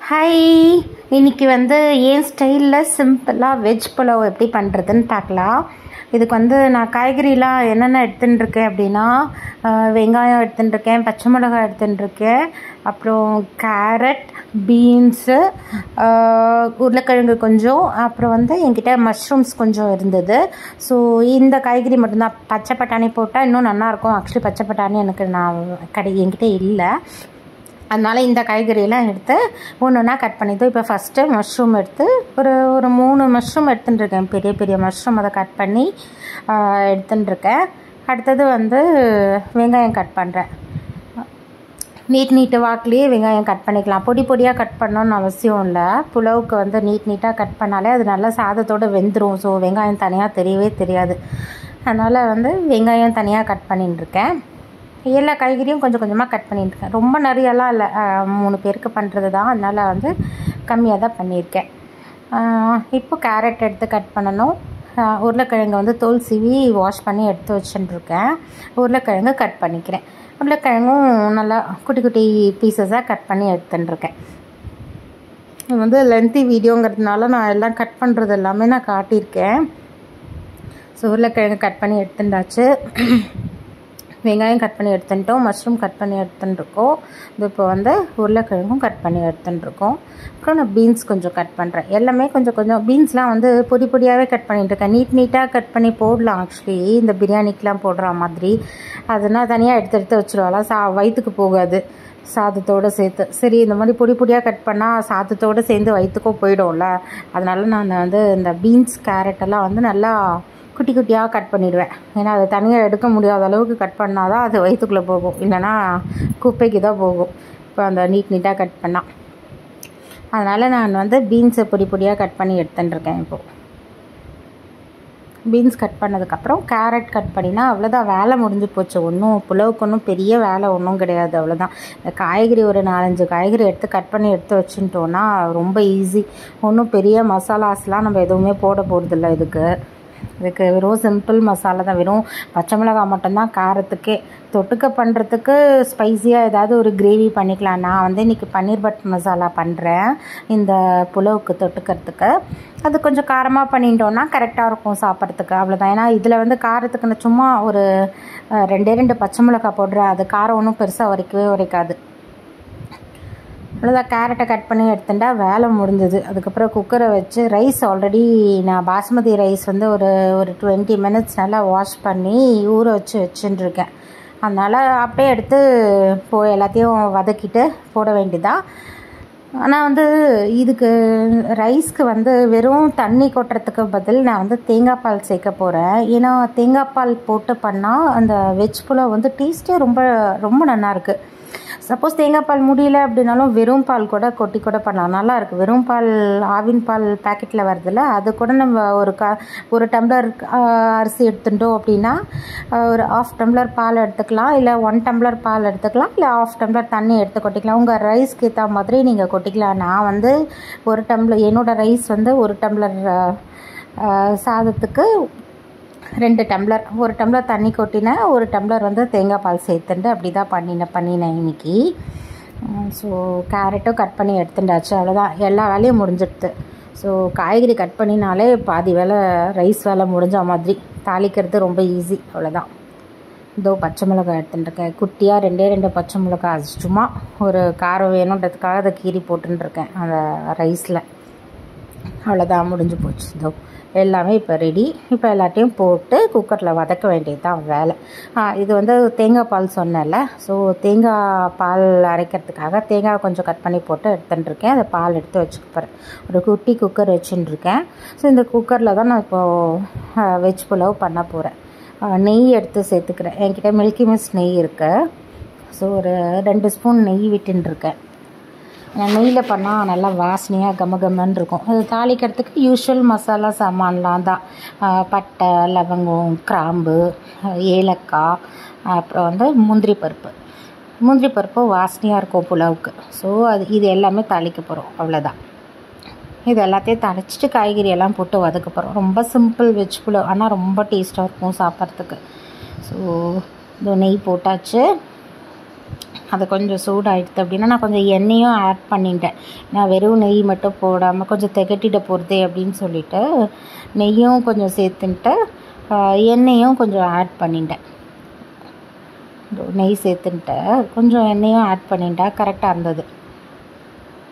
Hi, இன்றைக்கி என் ஸ்டைலில் சிம்பிளாக வெஜ் புலாவ் எப்படி பண்ணுறதுன்னு பார்க்கலாம். இதுக்கு நான் காய்கறிலாம் என்னென்ன எடுத்துட்டுருக்கேன் அப்படின்னா, வெங்காயம் எடுத்துட்டுருக்கேன், பச்சை மிளகாய் எடுத்துட்டுருக்கேன், அப்புறம் கேரட், பீன்ஸு, உருளைக்கிழங்கு கொஞ்சம், அப்புறம் என்கிட்ட மஷ்ரூம்ஸ் கொஞ்சம் இருந்தது. ஸோ இந்த காய்கறி மட்டும்தான். பச்சை பட்டாணி போட்டால் இன்னும் நல்லாயிருக்கும். ஆக்சுவலி பச்சை பட்டாணி என்கிட்ட இல்லை. அதனால் இந்த காய்கறியெல்லாம் எடுத்து ஒன்று ஒன்றா கட் பண்ணிட்டோம். இப்போ ஃபஸ்ட்டு மஷ்ரூம் எடுத்து ஒரு 3 மஷ்ரூம் எடுத்துட்டுருக்கேன். பெரிய பெரிய மஷ்ரூம் அதை கட் பண்ணி எடுத்துட்டுருக்கேன். அடுத்தது வெங்காயம் கட் பண்ணுறேன். நீட்டு வாக்குலேயே வெங்காயம் கட் பண்ணிக்கலாம். பொடி பொடியாக கட் பண்ணணும்னு அவசியம் இல்லை. புலாவுக்கு நீட்டாக கட் பண்ணாலே அது நல்லா சாதத்தோடு வெந்துடும். ஸோ வெங்காயம் தனியாக தெரியவே தெரியாது. அதனால் வெங்காயம் தனியாக கட் பண்ணிட்டுருக்கேன். எல்லா காய்கறியும் கொஞ்சம் கொஞ்சமாக கட் பண்ணிட்டுருக்கேன். ரொம்ப நிறையலாம் இல்லை, 3 பேருக்கு பண்ணுறது தான். அதனால் கம்மியாக தான் பண்ணியிருக்கேன். இப்போ கேரட் எடுத்து கட் பண்ணணும். உருளைக்கிழங்கு தோல் சீவி வாஷ் பண்ணி எடுத்து வச்சுட்டுருக்கேன். உருளைக்கிழங்கு கட் பண்ணிக்கிறேன். உருளைக்கிழங்கும் நல்லா குட்டி குட்டி பீசஸாக கட் பண்ணி எடுத்துட்டுருக்கேன். இது லென்த்தி வீடியோங்கிறதுனால நான் எல்லாம் கட் பண்ணுறது எல்லாமே நான் காட்டியிருக்கேன். ஸோ உருளைக்கிழங்கு கட் பண்ணி எடுத்துட்டாச்சு. வெங்காயம் கட் பண்ணி எடுத்துட்டோம், மஷ்ரூம் கட் பண்ணி எடுத்துட்டுருக்கோம். இப்போ உருளைக்கிழங்கும் கட் பண்ணி எடுத்துட்டுருக்கோம். அப்புறம் நான் பீன்ஸ் கொஞ்சம் கட் பண்ணுறேன். எல்லாமே கொஞ்சம் கொஞ்சம் பீன்ஸ்லாம் பொடி பொடியாகவே கட் பண்ணிட்டுருக்கேன். நீட்டாக கட் பண்ணி போடலாம். ஆக்சுவலி இந்த பிரியாணிக்கெலாம் போடுற மாதிரி அதனால் தனியாக எடுத்து வச்சுருவாலாம். வயிற்றுக்கு போகாது சாதத்தோடு சேர்த்து. சரி, இந்த மாதிரி பொடி பொடியாக கட் பண்ணால் சாதத்தோடு சேர்ந்து வயிற்றுக்கும் போயிடும்ல. அதனால் நான் இந்த பீன்ஸ் கேரட்டெல்லாம் நல்லா குட்டி குட்டியாக கட் பண்ணிவிடுவேன். ஏன்னா அதை தனியாக எடுக்க முடியாத அளவுக்கு கட் பண்ணால் தான் அது வயிற்றுக்குள்ளே போகும், இல்லைனா குப்பைக்கு தான் போகும். இப்போ அந்த நீட்டாக கட் பண்ணால். அதனால் நான் பீன்ஸை பொடி பொடியாக கட் பண்ணி எடுத்துட்டுருக்கேன். இப்போது பீன்ஸ் கட் பண்ணதுக்கப்புறம் கேரட் கட் பண்ணினா அவ்வளோதான், வேலை முடிஞ்சு போச்சு. புலாவுக்கு ஒன்றும் பெரிய வேலை ஒன்றும் கிடையாது. அவ்வளோதான். இந்த காய்கறி ஒரு 4-5 காய்கறி கட் பண்ணி எடுத்து வச்சுட்டோன்னா ரொம்ப ஈஸி. ஒன்றும் பெரிய மசாலாஸ்லாம் நம்ம எதுவுமே போட போகிறதில்ல. இதுக்கு வெறும் சிம்பிள் மசாலா தான். வெறும் பச்சை மிளகாய் மட்டும்தான் காரத்துக்கே. தொட்டுக்க பண்ணுறதுக்கு ஸ்பைஸியாக ஏதாவது ஒரு கிரேவி பண்ணிக்கலாம். நான் இன்றைக்கி பன்னீர் பட்டர் மசாலா பண்ணுறேன் இந்த புலாவுக்கு தொட்டுக்கிறதுக்கு. அது கொஞ்சம் காரமாக பண்ணிட்டோன்னா கரெக்டாக இருக்கும் சாப்பிட்றதுக்கு. அவ்வளோதான். ஏன்னா இதில் காரத்துக்கு நான் சும்மா ஒரு 2 பச்சை மிளகாய் போடுறேன். அது காரம் ஒன்றும் பெருசாக உரைக்காது. அவ்வளோதான். கேரட்டை கட் பண்ணி எடுத்துட்டா வேலை முடிஞ்சது. அதுக்கப்புறம் குக்கரை வச்சு ரைஸ் ஆல்ரெடி நான் பாஸ்மதி ரைஸ் ஒரு 20 மினிட்ஸ் நல்லா வாஷ் பண்ணி ஊற வச்சுட்டுருக்கேன். அதனால் அப்படியே எடுத்து எல்லாத்தையும் வதக்கிட்டு போட வேண்டியதான். ஆனால் இதுக்கு ரைஸ்க்கு வெறும் தண்ணி கொட்டுறதுக்கு பதில் நான் தேங்காய் பால் சேர்க்க போகிறேன். ஏன்னா தேங்காய் பால் போட்டு பண்ணால் அந்த வெஜ் புலாவ் டேஸ்ட்டே ரொம்ப ரொம்ப நல்லாயிருக்கு. சப்போஸ் தேங்காய் பால் முடியல அப்படின்னாலும் வெறும் பால் கொட்டி பண்ணலாம், நல்லாயிருக்கு. வெறும் பால் ஆவின் பால் பேக்கெட்டில் வருதில்ல, அது கூட நம்ம ஒரு டம்ளர் அரிசி எடுத்துட்டோம் அப்படின்னா ஒரு 1/2 டம்ளர் பால் எடுத்துக்கலாம், இல்லை 1 டம்ளர் பால் எடுத்துக்கலாம், இல்லை 1/2 டம்ளர் தண்ணி எடுத்து கொட்டிக்கலாம். உங்கள் ரைஸ்க்கு ஏற்ற மாதிரி நீங்கள் கொட்டிக்கலாம். நான் 1 டம்ளர், என்னோடய ரைஸ் 1 டம்ளர் சாதத்துக்கு 2 டம்ளர், 1 டம்ளர் தண்ணி கொட்டினேன், 1 டம்ளர் தேங்காய் பால் சேர்த்துட்டு அப்படி தான் பண்ணினேன் இன்றைக்கி. ஸோ கேரட்டும் கட் பண்ணி எடுத்துட்டாச்சு. அவ்வளோதான், எல்லா வேலையும் முடிஞ்சிடுது. ஸோ காய்கறி கட் பண்ணினாலே பாதி வேலை ரைஸ் வேலை முடிஞ்ச மாதிரி. தாளிக்கிறது ரொம்ப ஈஸி. அவ்வளோதான். இதோ பச்சை மிளகாய் எடுத்துட்டுருக்கேன். குட்டியாக 2 பச்சை மிளகாய் சும்மா ஒரு காரம் வேணுன்றதுக்காக அதை கீறி போட்டுருக்கேன் அந்த ரைஸில். அவ்வளோதான், முடிஞ்சு போச்சு. இதோ எல்லாமே இப்போ ரெடி. இப்போ எல்லாத்தையும் போட்டு குக்கரில் வதக்க வேண்டியது தான் வேலை. இது தேங்காய் பால் சொன்னேன்ல. ஸோ தேங்காய் பால் அரைக்கிறதுக்காக தேங்காய் கொஞ்சம் கட் பண்ணி போட்டு எடுத்துட்டுருக்கேன். அதை பால் எடுத்து வச்சுக்க போகிறேன். ஒரு குட்டி குக்கர் வச்சுட்டுருக்கேன். ஸோ இந்த குக்கரில் தான் நான் இப்போது வெஜ் புலாவ் பண்ண போகிறேன். நெய் எடுத்து சேர்த்துக்கிறேன். என்கிட்ட மில்கி மிஸ் நெய் இருக்குது. ஸோ ஒரு 2 ஸ்பூன் நெய் விட்டுருக்கேன். நெய்யில் பண்ணால் நல்லா வாசனையாக கமகமன்னு இருக்கும். அது தாளிக்கிறதுக்கு யூஷுவல் மசாலா சாமான்லாம் தான். பட்டை, லவங்கம், கிராம்பு, ஏலக்காய், அப்புறம் முந்திரி பருப்பு வாசனையாக இருக்கும் புலாவுக்கு. ஸோ இது எல்லாமே தாளிக்க போகிறோம். அவ்வளோதான். இது எல்லாத்தையும் தாளிச்சிட்டு காய்கறி எல்லாம் போட்டு வதக்க போகிறோம். ரொம்ப சிம்பிள் வெஜ் புலாவ், ஆனால் ரொம்ப டேஸ்ட்டாக இருக்கும் சாப்பிட்றதுக்கு. ஸோ இந்த நெய் போட்டாச்சு. அது கொஞ்சம் சூடாகிடுது அப்படின்னா நான் கொஞ்சம் எண்ணெயும் ஆட் பண்ணிட்டேன். நான் வெறும் நெய் மட்டும் போடாமல் கொஞ்சம் திகட்டிட போகிறதே அப்படின்னு சொல்லிவிட்டு நெய்யும் கொஞ்சம் சேர்த்துன்ட்டு எண்ணெயும் கொஞ்சம் ஆட் பண்ணிட்டேன். நெய் சேர்த்துன்ட்டு கொஞ்சம் எண்ணெயும் ஆட் பண்ணிட்டா கரெக்டாக இருந்தது.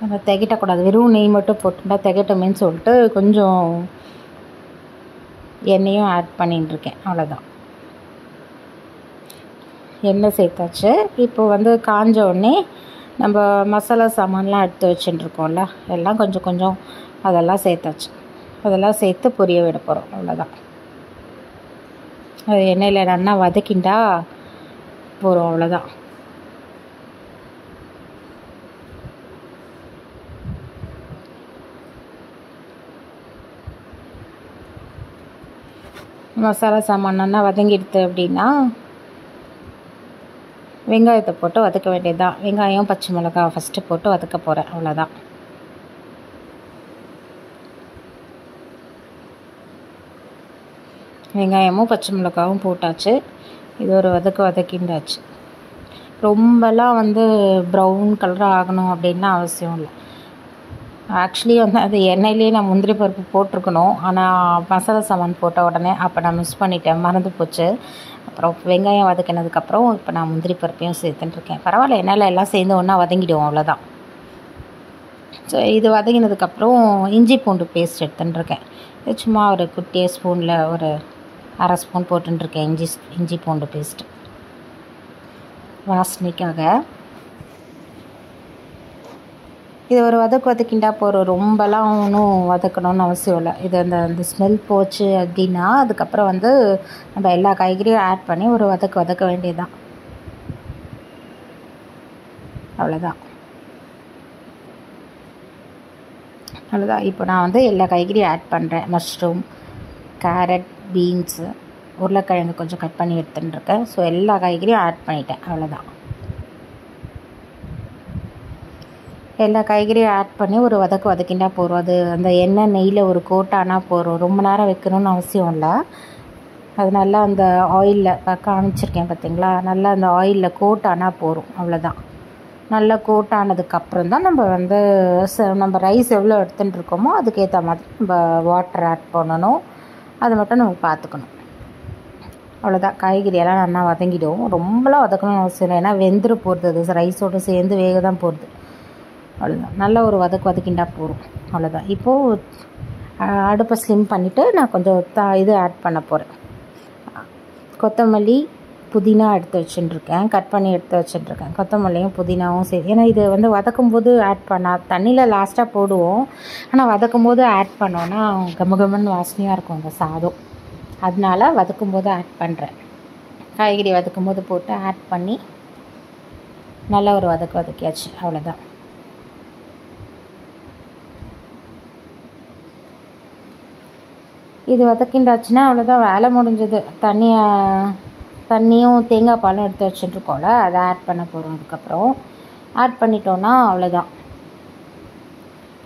நம்ம திகட்டக்கூடாது, வெறும் நெய் மட்டும் போட்டுட்டா திகட்டுமேன்னு சொல்லிட்டு கொஞ்சம் எண்ணெயும் ஆட் பண்ணிட்டுருக்கேன். அவ்வளோதான், எண்ணெய் சேர்த்தாச்சு. இப்போ காஞ்ச உடனே நம்ம மசாலா சாமான்லாம் எடுத்து வச்சுட்டுருக்கோம்ல, எல்லாம் கொஞ்சம் கொஞ்சம் அதெல்லாம் சேர்த்தாச்சு. அதெல்லாம் சேர்த்து பொரிய விட போகிறோம். அவ்வளோதான், அது எண்ணெயில் நல்லா வதக்கிண்டா போகிறோம். அவ்வளோதான். மசாலா சாமான் நல்லா வதங்கிடுது அப்படின்னா வெங்காயத்தை போட்டு வதக்க வேண்டியதுதான். வெங்காயம் பச்சை மிளகா ஃபஸ்ட்டு போட்டு வதக்க போகிறேன். அவ்வளோதான். வெங்காயமும் பச்சை மிளகாவும் போட்டாச்சு. இது ஒரு வதக்கிண்டாச்சு. ரொம்பலாம் ப்ரௌன் கலராக ஆகணும் அப்படின்னு அவசியம் இல்லை. ஆக்சுவலி அது எண்ணெயிலேயே நான் முந்திரி பருப்பு போட்டிருக்கணும். ஆனால் மசாலா சாமான் போட்ட உடனே அப்போ நான் மிஸ் பண்ணிட்டேன், மறந்து போச்சு. அப்புறம் வெங்காயம் வதக்கினதுக்கப்புறம் இப்போ நான் முந்திரி பருப்பையும் சேர்த்துட்டுருக்கேன். பரவாயில்ல, எண்ணெயில் எல்லாம் சேர்ந்து ஒன்றா வதங்கிடுவோம். அவ்வளோதான். ஸோ இது வதங்கினதுக்கப்புறம் இஞ்சி பூண்டு பேஸ்ட் எடுத்துட்டுருக்கேன். இது சும்மா ஒரு குட்டிய ஸ்பூனில் ஒரு அரை ஸ்பூன் போட்டுருக்கேன் இஞ்சி பூண்டு பேஸ்ட்டு வாசனைக்காக. இது ஒரு வதக்கிண்டா போகிறோம். ரொம்பலாம் ஒன்றும் வதக்கணும்னு அவசியம் இல்லை. இது அந்த ஸ்மெல் போச்சு அப்படின்னா அதுக்கப்புறம் நம்ம எல்லா காய்கறியும் ஆட் பண்ணி ஒரு வதக்க வேண்டியதுதான். அவ்வளோதான். இப்போ நான் எல்லா காய்கறியும் ஆட் பண்ணுறேன். மஷ்ரூம், கேரட், பீன்ஸு, உருளைக்கிழங்கு கொஞ்சம் கட் பண்ணி எடுத்துட்டுருக்கேன். ஸோ எல்லா காய்கறியும் ஆட் பண்ணிட்டேன். அவ்வளோதான். எல்லா காய்கறியும் ஆட் பண்ணி ஒரு வதக்கிண்டா போகிறோம். அது அந்த எண்ணெய் நெய்யில் ஒரு கோட்டானால் போகிறோம். ரொம்ப நேரம் வைக்கணும்னு அவசியம் இல்லை. அது நல்லா அந்த ஆயிலில் காமிச்சிருக்கேன் பார்த்தீங்களா, நல்லா அந்த ஆயிலில் கோட்டானால் போகிறோம். அவ்வளோதான். நல்லா கோட்டானதுக்கப்புறம் தான் நம்ம ரைஸ் எவ்வளோ எடுத்துகிட்டு இருக்கோமோ அதுக்கேற்ற மாதிரி நம்ம வாட்டர் ஆட் பண்ணணும். அதை மட்டும் நம்ம பார்த்துக்கணும். அவ்வளோதான். காய்கறியெல்லாம் நல்லா வதங்கிடும். ரொம்பலாம் வதக்கணும்னு அவசியம் இல்லை, ஏன்னா வெந்துட போகிறது. அது ரைஸோடு சேர்ந்து வேக தான் போகிறது. அவ்வளோதான். நல்லா ஒரு வதக்கிண்டா போகிறோம். அவ்வளோதான். இப்போது அடுப்பை ஸ்லிம் பண்ணிவிட்டு நான் கொஞ்சம் இது ஆட் பண்ண போகிறேன். கொத்தமல்லி, புதினா எடுத்து வச்சுட்டுருக்கேன். கட் பண்ணி எடுத்து வச்சுட்டுருக்கேன். கொத்தமல்லியும் புதினாவும் சரி, ஏன்னா இது வதக்கும் போது ஆட் பண்ணால் தண்ணியில் லாஸ்ட்டாக போடுவோம். ஆனால் வதக்கும் போது ஆட் பண்ணோன்னா கமகமன்னு வாசனையாக இருக்கும் அந்த சாதம். அதனால வதக்கும் போது ஆட் பண்ணுறேன். காய்கறி வதக்கும் போது போட்டு ஆட் பண்ணி நல்லா ஒரு வதக்கியாச்சு. அவ்வளோதான். இது வதக்கிண்டாச்சுன்னா அவ்வளோதான், வேலை முடிஞ்சது. தண்ணியும் தேங்காய் பாலும் எடுத்து வச்சுட்டுருக்கோம்ல, அதை ஆட் பண்ண போகிறோம். அதுக்கப்புறம் ஆட் பண்ணிட்டோன்னா அவ்வளோதான்.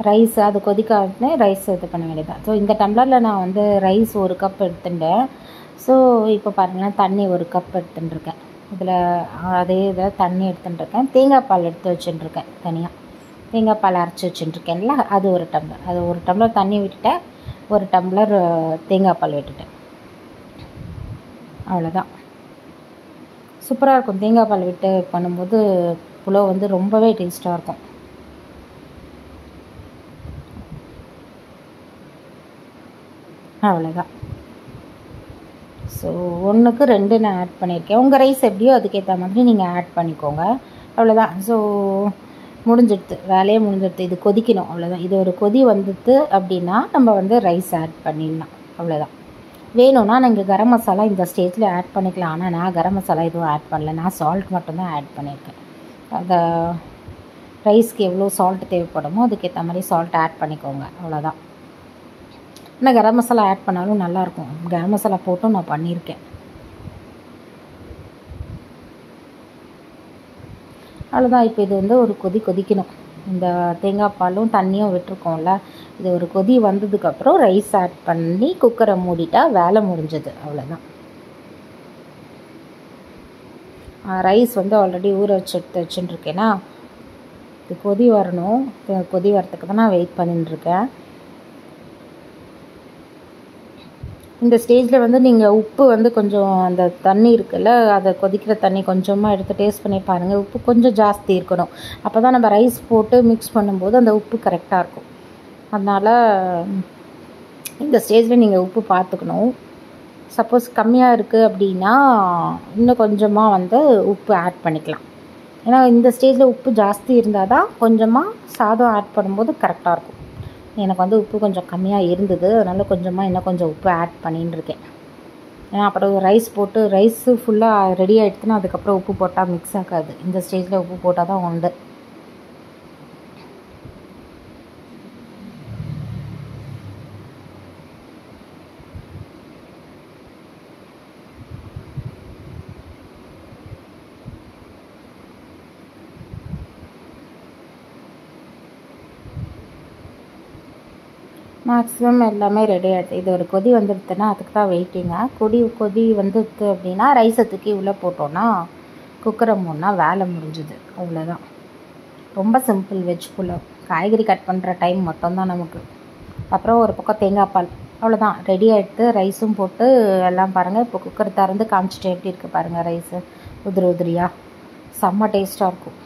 ரைஸ் அது கொதிக்காதுன்னு ரைஸ் இது பண்ண வேண்டியதான். ஸோ இந்த டம்ளரில் நான் ரைஸ் 1 கப் எடுத்துட்டேன். ஸோ இப்போ பாருங்கள், தண்ணி 1 கப் எடுத்துட்டுருக்கேன். இதில் அதே இதில் தண்ணி எடுத்துட்டுருக்கேன். தேங்காய் பால் எடுத்து வச்சுட்டுருக்கேன். தனியாக தேங்காய் பால் அரைச்சி வச்சுட்டுருக்கேன்ல, அது 1 டம்ளர். அது 1 டம்ளர் தண்ணி விட்டுட்டேன், 1 டம்ளர் தேங்காய் பால் விட்டுட்டேன். அவ்வளோதான். சூப்பராக இருக்கும். தேங்காய் பால் விட்டு பண்ணும்போது புலாவ் ரொம்பவே டேஸ்ட்டாக இருக்கும். அவ்வளோதான். ஸோ 1க்கு 2 நான் ஆட் பண்ணியிருக்கேன். உங்கள் ரைஸ் எப்படியோ அதுக்கேற்ற மாதிரி நீங்கள் ஆட் பண்ணிக்கோங்க. அவ்வளோதான். ஸோ முடிஞ்சிடுது, வேலையே முடிஞ்சிடுது. இது கொதிக்கணும். அவ்வளோதான். இது ஒரு கொதி வந்துடுது அப்படின்னா நம்ம ரைஸ் ஆட் பண்ணிடலாம். அவ்வளோதான். வேணும்னா நீங்கள் கரம் மசாலா இந்த ஸ்டேஜில் ஆட் பண்ணிக்கலாம். ஆனால் நான் கரம் மசாலா எதுவும் ஆட் பண்ணல. நான் சால்ட் மட்டும்தான் ஆட் பண்ணியிருக்கேன். அந்த ரைஸ்க்கு எவ்வளோ சால்ட் தேவைப்படுமோ அதுக்கேற்ற மாதிரி சால்ட் ஆட் பண்ணிக்கோங்க. அவ்வளோதான். ஆனால் கரம் மசாலா ஆட் பண்ணாலும் நல்லாயிருக்கும். கரம் மசாலா போட்டும் நான் பண்ணியிருக்கேன். அவ்வளோதான். இப்போ இது ஒரு கொதிக்கணும். இந்த தேங்காய் பாலும் தண்ணியும் விட்டுருக்கோம்ல, இது ஒரு கொதி வந்ததுக்கப்புறம் ரைஸ் ஆட் பண்ணி குக்கரை மூடிட்டா வேலை முடிஞ்சது. அவ்வளோதான். ரைஸ் வந்து ஆல்ரெடி ஊற வச்சுட்டுருக்கேன்னா இது கொதி வரணும். கொதி வரத்துக்கு தான் நான் வெயிட் பண்ணிட்டுருக்கேன். இந்த ஸ்டேஜில் வந்து நீங்கள் உப்பு வந்து கொஞ்சம் அந்த தண்ணி இருக்குல்ல, அதை கொதிக்கிற தண்ணி கொஞ்சமாக எடுத்து டேஸ்ட் பண்ணி பாருங்கள். உப்பு கொஞ்சம் ஜாஸ்தி இருக்கணும். அப்போ தான் நம்ம ரைஸ் போட்டு மிக்ஸ் பண்ணும்போது அந்த உப்பு கரெக்டாக இருக்கும். அதனால் இந்த ஸ்டேஜில் நீங்கள் உப்பு பார்த்துக்கணும். சப்போஸ் கம்மியாக இருக்குது அப்படின்னா இன்னும் கொஞ்சமாக வந்து உப்பு ஆட் பண்ணிக்கலாம். ஏன்னா இந்த ஸ்டேஜில் உப்பு ஜாஸ்தி இருந்தால் தான் கொஞ்சமாக சாதம் ஆட் பண்ணும்போது கரெக்டாக இருக்கும். எனக்கு வந்து உப்பு கொஞ்சம் கம்மியாக இருந்தது, அதனால் கொஞ்சமாக இன்னும் கொஞ்சம் உப்பு ஆட் பண்ணின்னு இருக்கேன். ஏன்னா அப்புறம் ரைஸ் போட்டு ரைஸு ஃபுல்லாக ரெடி ஆகிடுச்சுன்னா அதுக்கப்புறம் உப்பு போட்டால் மிக்ஸ் ஆகாது. இந்த ஸ்டேஜில் உப்பு போட்டால் தான் உண்டு. மேக்ஸிமம் எல்லாமே ரெடி ஆகிடுது. இது ஒரு கொதி வந்துடுதுன்னா அதுக்கு தான் வெயிட்டிங்க. கொதி வந்துடுது அப்படின்னா ரைஸை தூக்கி உள்ளே போட்டோன்னா குக்கரை மூடினா வேலை முடிஞ்சுது. அவ்வளோதான். ரொம்ப சிம்பிள் வெஜ் புலாவ். காய்கறி கட் பண்ணுற டைம் மட்டும்தான் நமக்கு. அப்புறம் ஒரு பக்கம் தேங்காய் பால், அவ்வளோதான் ரெடி ஆகிடுது. ரைஸும் போட்டு எல்லாம் பாருங்கள். இப்போ குக்கர் திறந்து காமிச்சிட்டு எப்படி இருக்குது பாருங்கள். ரைஸு உதிரியாக செம்ம டேஸ்ட்டாக இருக்கும்.